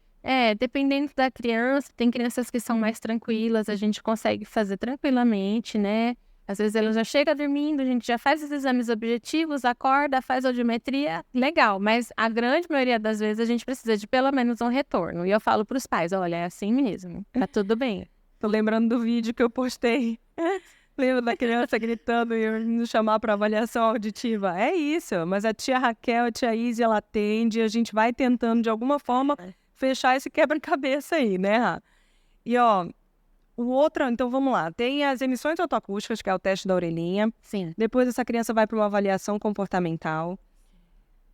Dependendo da criança, tem crianças que são mais tranquilas, a gente consegue fazer tranquilamente, né? Às vezes ela já chega dormindo, a gente já faz os exames objetivos, acorda, faz audiometria, legal. Mas a grande maioria das vezes a gente precisa de pelo menos um retorno. E eu falo para os pais, olha, é assim mesmo, tá tudo bem. Tô lembrando do vídeo que eu postei. Lembro da criança gritando e nos chamar para avaliação auditiva. É isso, mas a tia Raquel, a tia Izzy, ela atende, a gente vai tentando de alguma forma fechar esse quebra-cabeça aí, né, Rá? E ó, o outro, então vamos lá, tem as emissões otoacústicas, que é o teste da orelhinha. Sim. Depois essa criança vai para uma avaliação comportamental.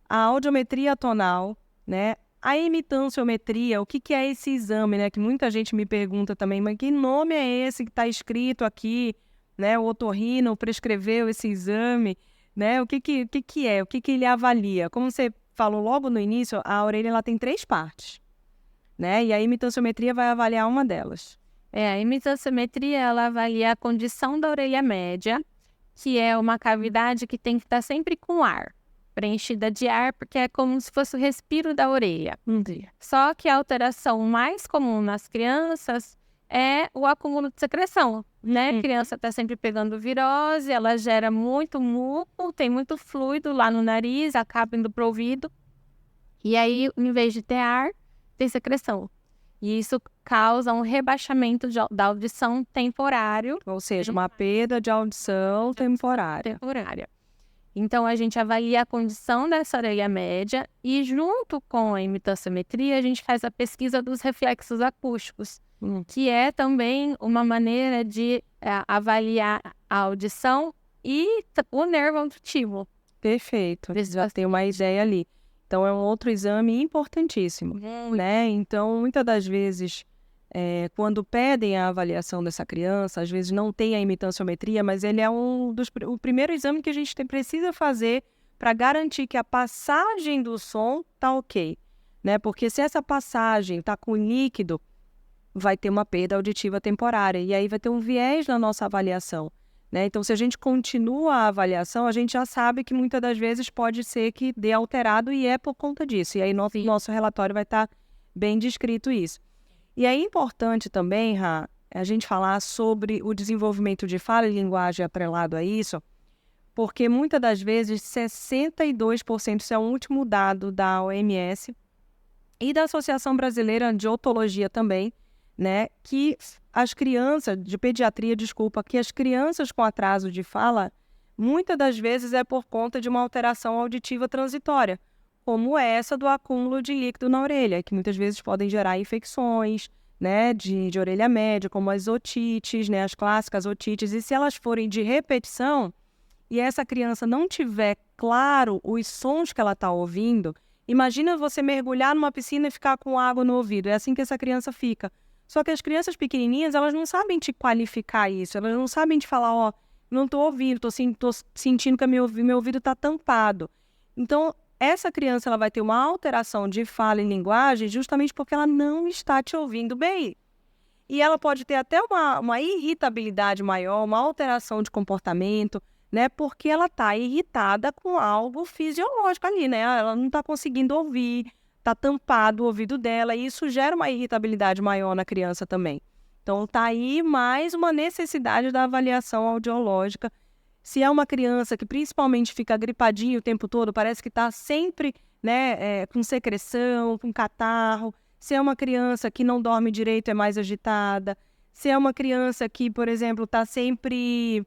A audiometria tonal, né? A imitanciometria, o que é esse exame, né? Que muita gente me pergunta também, mas que nome é esse que está escrito aqui, né? O otorrino prescreveu esse exame, né? O que é? O que ele avalia? Como você falou logo no início, a orelha ela tem 3 partes, né? E a imitanciometria vai avaliar uma delas. A imitanciometria, ela avalia a condição da orelha média, que é uma cavidade que tem que estar sempre com ar, preenchida de ar, porque é como se fosse o respiro da orelha. Só que a alteração mais comum nas crianças é o acúmulo de secreção, né? A criança está sempre pegando virose, ela gera muito muco, tem muito fluido lá no nariz, acaba indo para o ouvido. E aí, em vez de ter ar, tem secreção. E isso causa um rebaixamento da audição temporário. Ou seja, uma perda de audição temporária. Então, a gente avalia a condição dessa orelha média e, junto com a imitanciometria, a gente faz a pesquisa dos reflexos acústicos, que é também uma maneira de avaliar a audição e o nervo auditivo. Perfeito, já tem uma ideia ali. Então, é um outro exame importantíssimo, né? Então, muitas das vezes, quando pedem a avaliação dessa criança, às vezes não tem a imitanciometria, mas ele é o primeiro exame que a gente precisa fazer para garantir que a passagem do som tá ok, né? Porque se essa passagem tá com líquido, vai ter uma perda auditiva temporária e aí vai ter um viés na nossa avaliação, né? Então, se a gente continua a avaliação, a gente já sabe que muitas das vezes pode ser que dê alterado e é por conta disso. E aí nosso relatório vai estar bem descrito isso. E é importante também, Rá, a gente falar sobre o desenvolvimento de fala e linguagem atrelado a isso, porque muitas das vezes 62%, isso é um último dado da OMS e da Associação Brasileira de Otologia também, né, que as crianças, de pediatria, que as crianças com atraso de fala, muitas das vezes é por conta de uma alteração auditiva transitória, como essa do acúmulo de líquido na orelha, que muitas vezes podem gerar infecções, né, de orelha média, como as otites, né, as clássicas otites, e se elas forem de repetição, e essa criança não tiver claro os sons que ela está ouvindo, imagina você mergulhar numa piscina e ficar com água no ouvido, é assim que essa criança fica. Só que as crianças pequenininhas, elas não sabem te qualificar isso, elas não sabem te falar, ó, não estou ouvindo, estou sentindo que meu ouvido está tampado. Então, essa criança ela vai ter uma alteração de fala e linguagem justamente porque ela não está te ouvindo bem. E ela pode ter até uma irritabilidade maior, uma alteração de comportamento, né? Porque ela está irritada com algo fisiológico ali, né? Ela não está conseguindo ouvir, está tampado o ouvido dela, e isso gera uma irritabilidade maior na criança também. Então, está aí mais uma necessidade da avaliação audiológica. Se é uma criança que principalmente fica gripadinha o tempo todo, parece que está sempre, né, com secreção, com catarro. Se é uma criança que não dorme direito, é mais agitada. Se é uma criança que, por exemplo, está sempre...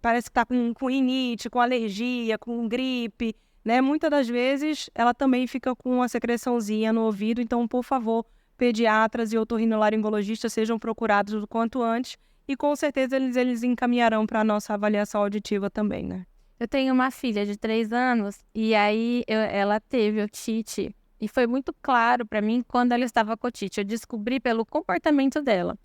parece que está com rinite, com alergia, com gripe, né? Muitas das vezes ela também fica com uma secreçãozinha no ouvido. Então, por favor, pediatras e otorrinolaringologistas sejam procurados o quanto antes. E com certeza eles encaminharão para a nossa avaliação auditiva também, né? Eu tenho uma filha de 3 anos e aí ela teve otite. E foi muito claro para mim quando ela estava com otite. Eu descobri pelo comportamento dela.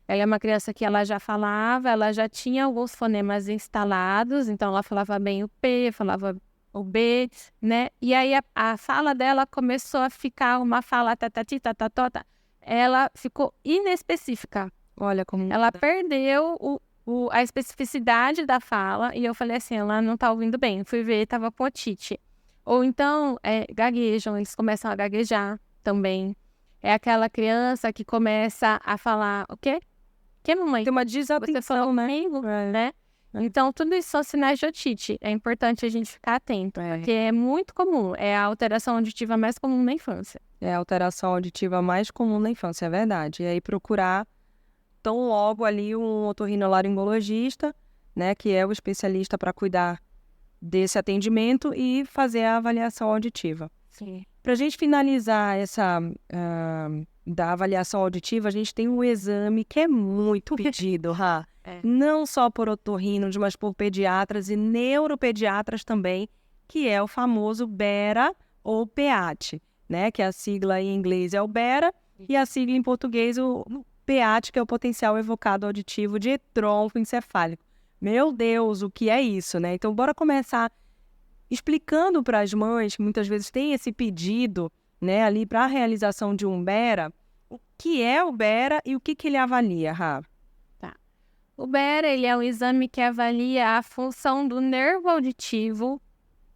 Ela é uma criança que ela já falava, ela já tinha alguns fonemas instalados. Então, ela falava bem o P, falava o B, né? E aí, a fala dela começou a ficar uma fala tatati, tatatota. Ela ficou inespecífica. Olha como... Ela perdeu a especificidade da fala. E eu falei assim, ela não tá ouvindo bem. Fui ver, tava com otite. Ou então, gaguejam, eles começam a gaguejar também. É aquela criança que começa a falar, o quê? Que, mamãe? Tem uma Você desatenção, falou né? comigo, né? Então, tudo isso são sinais de otite. É importante a gente ficar atento, porque é muito comum. É a alteração auditiva mais comum na infância. É a alteração auditiva mais comum na infância, é verdade. E aí procurar tão logo ali um otorrinolaringologista, né, que é o especialista para cuidar desse atendimento e fazer a avaliação auditiva. Sim. Para a gente finalizar essa da avaliação auditiva, a gente tem um exame que é muito pedido, Rá. Não só por otorrinos, mas por pediatras e neuropediatras também, que é o famoso BERA ou PEAT, né? Que a sigla em inglês é o BERA e a sigla em português o PEAT, que é o potencial evocado auditivo de tronco encefálico. Meu Deus, o que é isso, né? Então, bora começar explicando para as mães, que muitas vezes têm esse pedido, né, ali para a realização de um BERA, o que é o BERA e o que ele avalia, Rá? Tá. O BERA, ele é um exame que avalia a função do nervo auditivo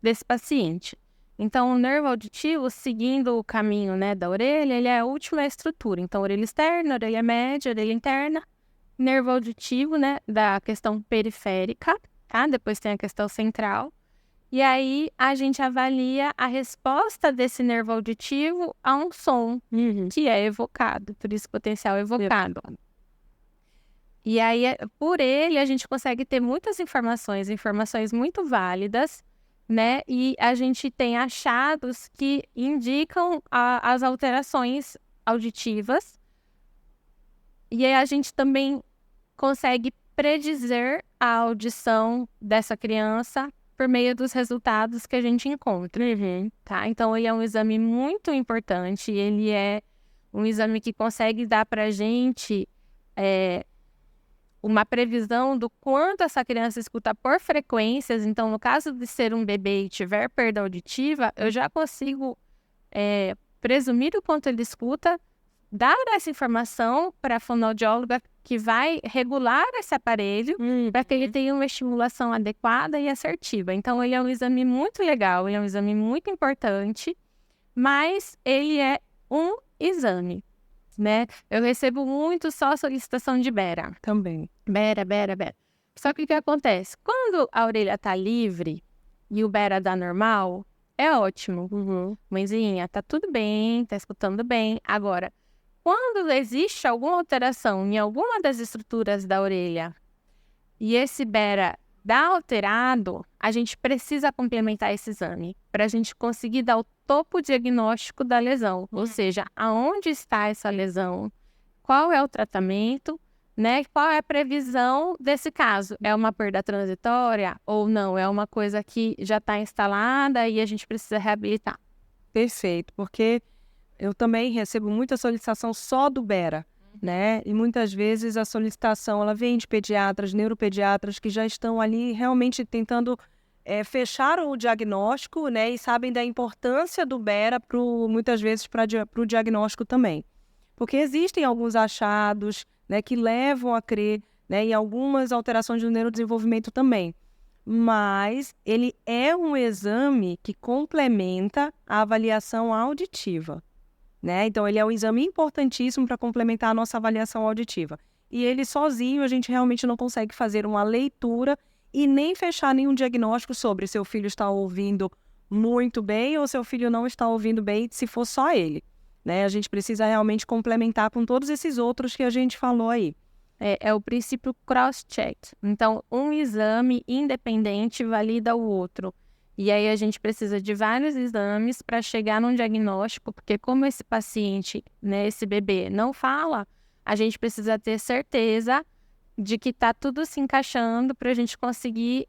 desse paciente. Então, o nervo auditivo, seguindo o caminho, né, da orelha, ele é a última estrutura. Então, orelha externa, orelha média, orelha interna, nervo auditivo, né, da questão periférica, tá? Depois tem a questão central. E aí, a gente avalia a resposta desse nervo auditivo a um som que é evocado, por isso potencial evocado. E aí, por ele, a gente consegue ter muitas informações muito válidas, né? E a gente tem achados que indicam as alterações auditivas. E aí, a gente também consegue predizer a audição dessa criança por meio dos resultados que a gente encontra, tá? Então, ele é um exame muito importante, ele é um exame que consegue dar para a gente uma previsão do quanto essa criança escuta por frequências. Então, no caso de ser um bebê e tiver perda auditiva, eu já consigo presumir o quanto ele escuta, dar essa informação para a fonoaudióloga que vai regular esse aparelho para que ele tenha uma estimulação adequada e assertiva. Então, ele é um exame muito legal, ele é um exame muito importante, mas ele é um exame, né? Eu recebo muito só solicitação de BERA. Também. BERA. Só que o que acontece? Quando a orelha tá livre e o BERA dá normal, é ótimo. Mãezinha, tá tudo bem, tá escutando bem. Agora, quando existe alguma alteração em alguma das estruturas da orelha e esse BERA dá alterado, a gente precisa complementar esse exame para a gente conseguir dar o topo diagnóstico da lesão, ou seja, aonde está essa lesão, qual é o tratamento, né? Qual é a previsão desse caso? É uma perda transitória ou não? É uma coisa que já está instalada e a gente precisa reabilitar? Perfeito, porque eu também recebo muita solicitação só do BERA, né? E muitas vezes a solicitação ela vem de pediatras, neuropediatras que já estão ali realmente tentando fecharam o diagnóstico, né, e sabem da importância do Bera, muitas vezes, para o diagnóstico também. Porque existem alguns achados, né, que levam a crer, né, em algumas alterações do neurodesenvolvimento também. Mas ele é um exame que complementa a avaliação auditiva, né? Então, ele é um exame importantíssimo para complementar a nossa avaliação auditiva. E ele sozinho, a gente realmente não consegue fazer uma leitura e nem fechar nenhum diagnóstico sobre seu filho está ouvindo muito bem ou seu filho não está ouvindo bem, se for só ele, né? A gente precisa realmente complementar com todos esses outros que a gente falou aí. É o princípio cross-check. Então, um exame independente valida o outro. E aí a gente precisa de vários exames para chegar num diagnóstico, porque como esse paciente, né, esse bebê não fala, a gente precisa ter certeza de que está tudo se encaixando para a gente conseguir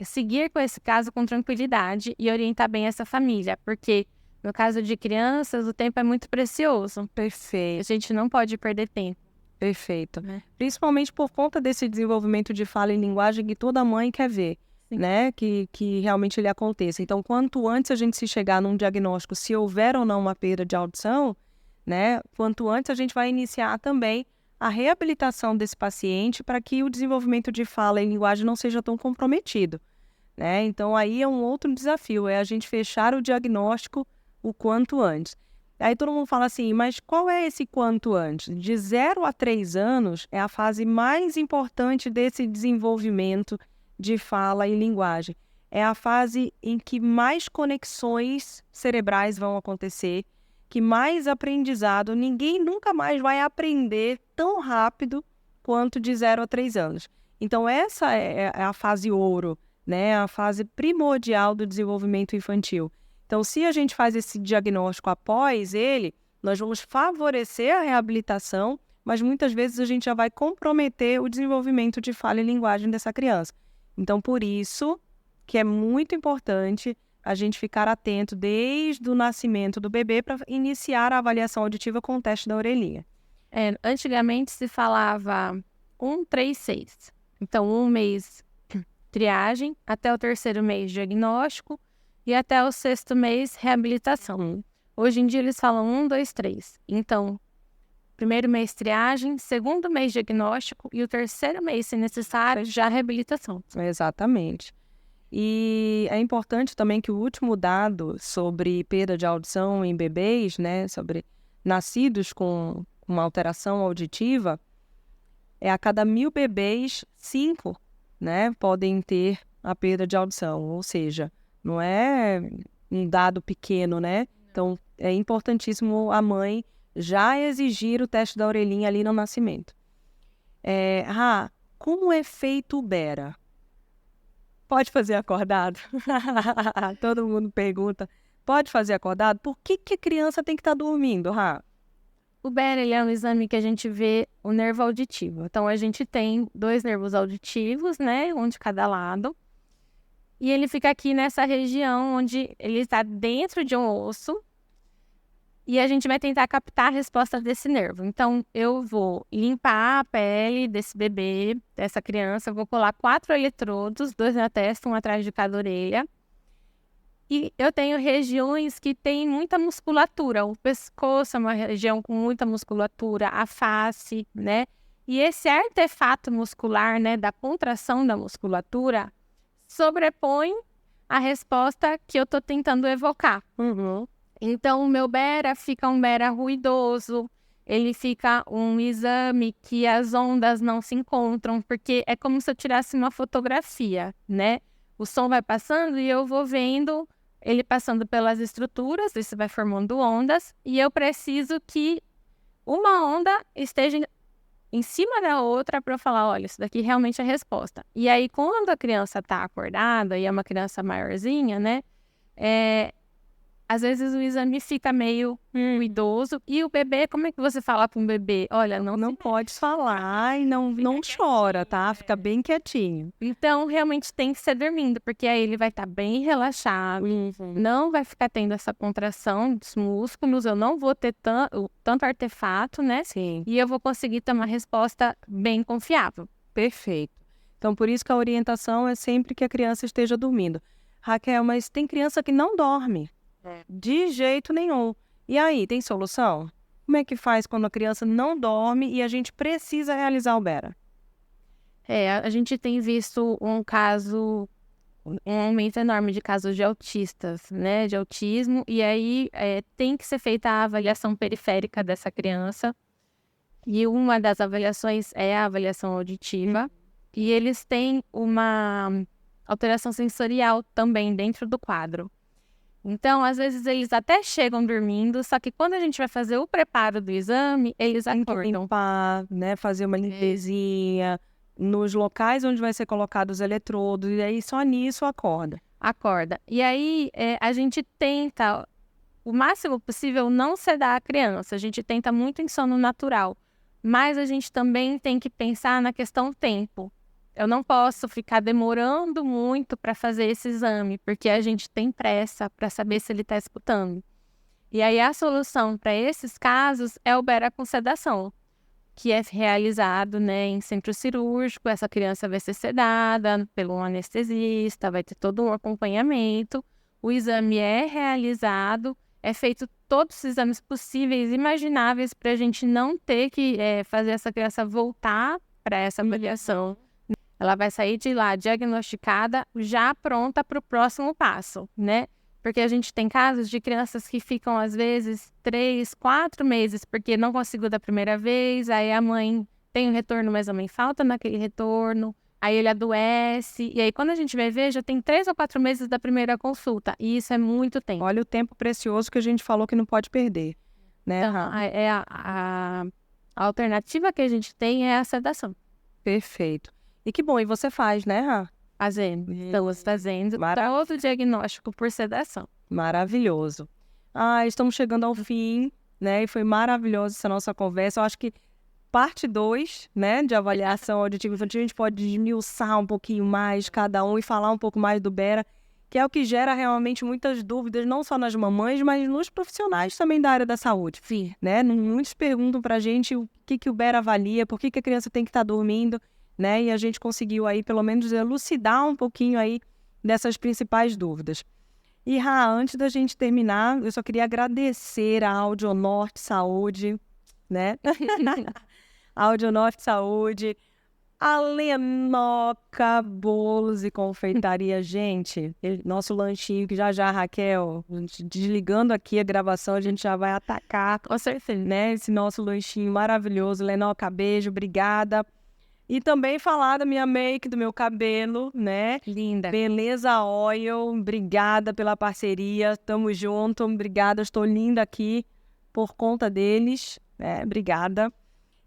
seguir com esse caso com tranquilidade e orientar bem essa família. Porque no caso de crianças, o tempo é muito precioso. Perfeito. A gente não pode perder tempo. Perfeito. Principalmente por conta desse desenvolvimento de fala e linguagem que toda mãe quer ver, né? Que realmente ele aconteça. Então, quanto antes a gente se chegar num diagnóstico, se houver ou não uma perda de audição, né? Quanto antes a gente vai iniciar também a reabilitação desse paciente para que o desenvolvimento de fala e linguagem não seja tão comprometido, né? Então, aí é um outro desafio, é a gente fechar o diagnóstico o quanto antes. Aí todo mundo fala assim, mas qual é esse quanto antes? De 0 a 3 anos é a fase mais importante desse desenvolvimento de fala e linguagem. É a fase em que mais conexões cerebrais vão acontecer, que mais aprendizado, ninguém nunca mais vai aprender tão rápido quanto de 0 a 3 anos. Então essa é a fase ouro, né? A fase primordial do desenvolvimento infantil. Então, se a gente faz esse diagnóstico após ele, nós vamos favorecer a reabilitação, mas muitas vezes a gente já vai comprometer o desenvolvimento de fala e linguagem dessa criança. Então, por isso que é muito importante a gente ficar atento desde o nascimento do bebê para iniciar a avaliação auditiva com o teste da orelhinha. Antigamente se falava 1, 3, 6. Então, 1 mês triagem, até o 3º mês diagnóstico, e até o 6º mês, reabilitação. Hoje em dia, eles falam 1, 2, 3. Então, 1º mês, triagem, 2º mês, diagnóstico e o 3º mês, se necessário, já reabilitação. Exatamente. E é importante também que o último dado sobre perda de audição em bebês, né, sobre nascidos com uma alteração auditiva, é a cada 1000 bebês, 5, né, podem ter a perda de audição, ou seja, não é um dado pequeno, né? Então, é importantíssimo a mãe já exigir o teste da orelhinha ali no nascimento. Como é feito o Bera? Pode fazer acordado? Todo mundo pergunta. Pode fazer acordado? Por que a criança tem que estar dormindo, Rá? O Bera, ele é um exame que a gente vê o nervo auditivo. Então, a gente tem 2 nervos auditivos, né? Um de cada lado. E ele fica aqui nessa região onde ele está dentro de um osso. E a gente vai tentar captar a resposta desse nervo. Então, eu vou limpar a pele desse bebê, dessa criança. Eu vou colar 4 eletrodos, 2 na testa, um atrás de cada orelha. E eu tenho regiões que têm muita musculatura. O pescoço é uma região com muita musculatura, a face, né? E esse artefato muscular, né, da contração da musculatura, sobrepõe a resposta que eu estou tentando evocar. Então, o meu Bera fica um Bera ruidoso, ele fica um exame que as ondas não se encontram, porque é como se eu tirasse uma fotografia, né? O som vai passando e eu vou vendo ele passando pelas estruturas, isso vai formando ondas, e eu preciso que uma onda esteja em cima da outra para eu falar, olha, isso daqui realmente é a resposta. E aí, quando a criança está acordada e é uma criança maiorzinha, né, às vezes o exame fica meio ruidoso. E o bebê, como é que você fala para um bebê? Olha, não pode falar e não chora, tá? Fica bem quietinho. Então, realmente tem que ser dormindo, porque aí ele vai estar bem relaxado, não vai ficar tendo essa contração dos músculos, eu não vou ter tanto artefato, né? Sim. E eu vou conseguir ter uma resposta bem confiável. Perfeito. Então, por isso que a orientação é sempre que a criança esteja dormindo. Raquel, mas tem criança que não dorme, de jeito nenhum. E aí, tem solução? Como é que faz quando a criança não dorme e a gente precisa realizar o Bera? A gente tem visto um aumento enorme de casos de autistas, né, de autismo, e aí tem que ser feita a avaliação periférica dessa criança, e uma das avaliações é a avaliação auditiva, e eles têm uma alteração sensorial também dentro do quadro. Então, às vezes, eles até chegam dormindo, só que quando a gente vai fazer o preparo do exame, eles acordam. Limpar, né, fazer uma limpezinha nos locais onde vai ser colocados os eletrodos, e aí só nisso acorda. Acorda. E aí, a gente tenta, o máximo possível, não sedar a criança. A gente tenta muito em sono natural. Mas a gente também tem que pensar na questão tempo. Eu não posso ficar demorando muito para fazer esse exame, porque a gente tem pressa para saber se ele está escutando. E aí a solução para esses casos é o Bera com sedação, que é realizado, né, em centro cirúrgico. Essa criança vai ser sedada pelo anestesista, vai ter todo um acompanhamento. O exame é realizado, é feito todos os exames possíveis e imagináveis para a gente não ter que fazer essa criança voltar para essa avaliação. Ela vai sair de lá diagnosticada, já pronta para o próximo passo, né? Porque a gente tem casos de crianças que ficam, às vezes, 3, 4 meses, porque não conseguiu da primeira vez, aí a mãe tem um retorno, mas a mãe falta naquele retorno, aí ele adoece, e aí quando a gente vai ver, já tem 3 ou 4 meses da primeira consulta, e isso é muito tempo. Olha o tempo precioso que a gente falou que não pode perder, né? Então, a alternativa que a gente tem é a sedação. Perfeito. E que bom, e você faz, né, Rá? Estamos fazendo outro diagnóstico por sedação. Maravilhoso. Estamos chegando ao fim, né? E foi maravilhosa essa nossa conversa. Eu acho que parte 2, né, de avaliação auditiva infantil, a gente pode desmiuçar um pouquinho mais cada um e falar um pouco mais do Bera, que é o que gera realmente muitas dúvidas, não só nas mamães, mas nos profissionais também da área da saúde. Sim. Né? Muitos perguntam pra gente o que o Bera avalia, por que a criança tem que estar dormindo, né? E a gente conseguiu aí, pelo menos, elucidar um pouquinho aí dessas principais dúvidas. E, Rá, antes da gente terminar, eu só queria agradecer a Audionorte Saúde, né? A Audionorte Saúde, a Lenoca Bolos e Confeitaria. Gente, nosso lanchinho que já, Raquel, desligando aqui a gravação, a gente já vai atacar, Com certeza, né? Esse nosso lanchinho maravilhoso. Lenoca, beijo, obrigada. E também falar da minha make, do meu cabelo, né? linda. Beleza Oil, obrigada pela parceria, tamo junto, obrigada, estou linda aqui por conta deles, né? Obrigada.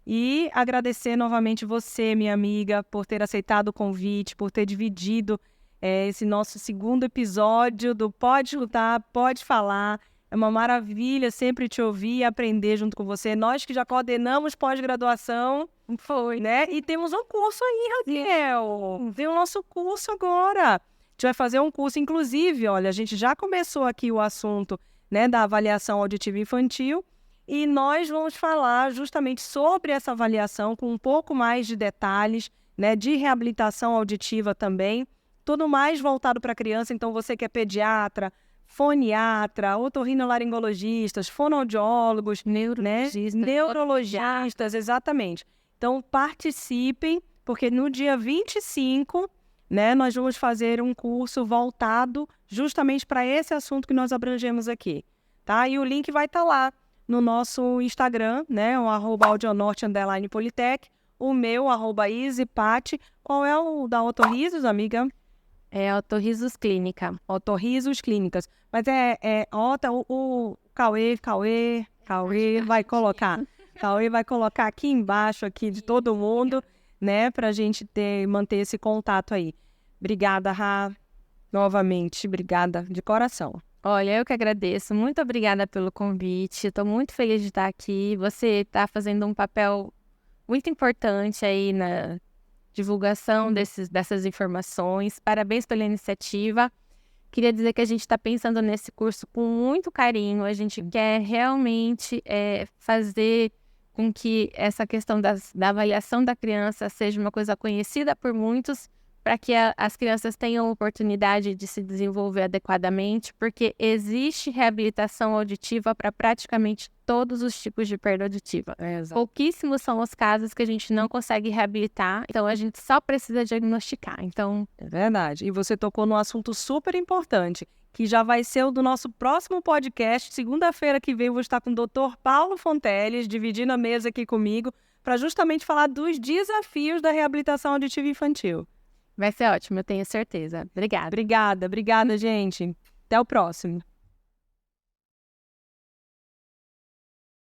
E agradecer novamente você, minha amiga, por ter aceitado o convite, por ter dividido esse nosso segundo episódio do Pode Escutar, Pode Falar. É uma maravilha sempre te ouvir e aprender junto com você. Nós que já coordenamos pós-graduação, Foi, né? E temos um curso aí, Raquel. Tem o nosso curso agora. A gente vai fazer um curso, inclusive, olha, a gente já começou aqui o assunto, né, da avaliação auditiva infantil e nós vamos falar justamente sobre essa avaliação com um pouco mais de detalhes, né, de reabilitação auditiva também, tudo mais voltado para a criança. Então, você que é pediatra, foniatra, otorrinolaringologistas, fonoaudiólogos, neurologistas, exatamente. Então, participem, porque no dia 25, né, nós vamos fazer um curso voltado justamente para esse assunto que nós abrangemos aqui, tá? E o link vai estar lá no nosso Instagram, né, o @audionorte_politec, o meu, @easypati. Qual é o da Otorrisos, amiga? É Otorrisos Clínica. Otorrisos Clínicas. Mas o Cauê vai colocar. Cauê vai colocar aqui embaixo aqui de todo mundo, né, pra gente manter esse contato aí. Obrigada, Rá. Novamente, obrigada de coração. Olha, eu que agradeço. Muito obrigada pelo convite. Estou muito feliz de estar aqui. Você está fazendo um papel muito importante aí na divulgação dessas informações. Parabéns pela iniciativa. Queria dizer que a gente está pensando nesse curso com muito carinho. A gente quer realmente fazer com que essa questão da avaliação da criança seja uma coisa conhecida por muitos, para que as crianças tenham oportunidade de se desenvolver adequadamente, porque existe reabilitação auditiva para praticamente todos os tipos de perda auditiva. Pouquíssimos são os casos que a gente não consegue reabilitar, então a gente só precisa diagnosticar. Então, é verdade. E você tocou num assunto super importante, que já vai ser o do nosso próximo podcast. Segunda-feira que vem eu vou estar com o Dr. Paulo Fonteles, dividindo a mesa aqui comigo, para justamente falar dos desafios da reabilitação auditiva infantil. Vai ser ótimo, eu tenho certeza. Obrigada. Obrigada, gente. Até o próximo.